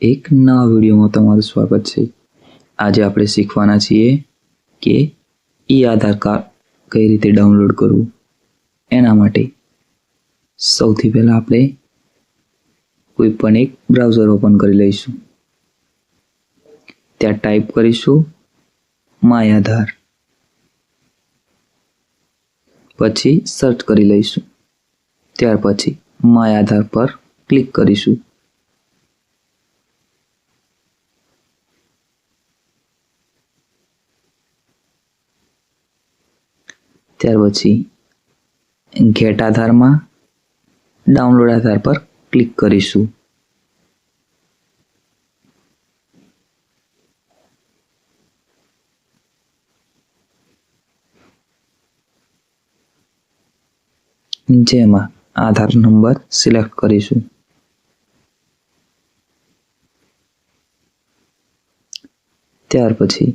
એક નવા વિડીયોમાં તમારું સ્વાગત છે। આજે આપણે શીખવાના છીએ કે આધાર કાર્ડ કઈ રીતે ડાઉનલોડ કરવું। એના માટે સૌથી પહેલા આપણે કોઈ પણ એક બ્રાઉઝર ઓપન કરી લઈશું। ત્યાં ટાઈપ કરીશું માય આધાર, પછી સર્ચ કરી લઈશું। ત્યાર પછી માય આધાર પર ક્લિક કરીશું। ત્યાર પછી ગેટ આધારમાં ડાઉનલોડ આધાર પર ક્લિક કરીશું। જેમાં આધાર નંબર સિલેક્ટ કરીશું। ત્યાર પછી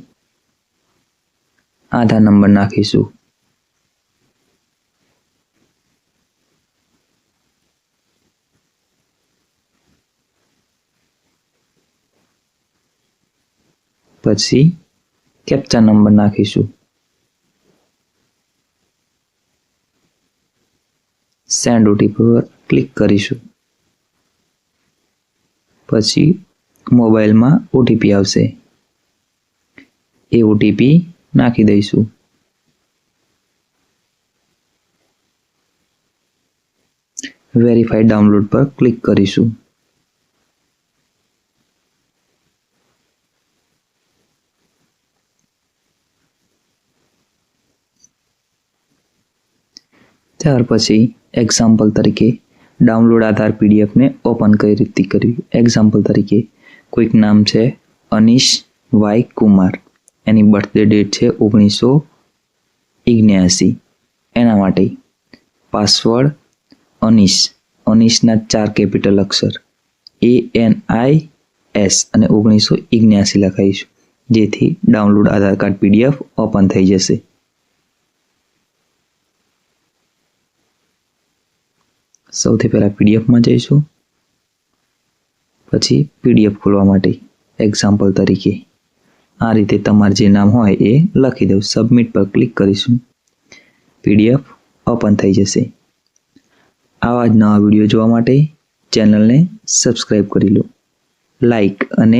આધાર નંબર નાખીશું। પછી કેપ્ચા નંબર નાખીશું। સેન્ડ ઓટીપી પર ક્લિક કરીશું। પછી મોબાઈલમાં ઓટીપી આવશે, એ ઓટીપી નાખી દઈશું। વેરીફાઈ ડાઉનલોડ પર ક્લિક કરીશું। ત્યાર પછી એક્ઝામ્પલ તરીકે ડાઉનલોડ આધાર પીડીએફને ઓપન કઈ રીતે કરવી। એક્ઝામ્પલ તરીકે કોઈક નામ છે અનીશ વાય કુમાર, એની બર્થડે ડેટ છે 1979। એના માટે પાસવર્ડ અનીશ, અનીશના 4 કેપિટલ અક્ષર ANIS અને 1979 લખાઈશું, જેથી ડાઉનલોડ આધાર કાર્ડ પીડીએફ ઓપન થઈ જશે। સૌથી પહેલા પીડીએફમાં જઈશું। પછી પીડીએફ ખોલવા માટે એક્ઝામ્પલ તરીકે આ રીતે તમારે જે નામ હોય એ લખી દઉં। સબમિટ પર ક્લિક કરીશું, પીડીએફ ઓપન થઈ જશે। આવા જ નવા વિડીયો જોવા માટે ચેનલને સબસ્ક્રાઈબ કરી લો, લાઈક અને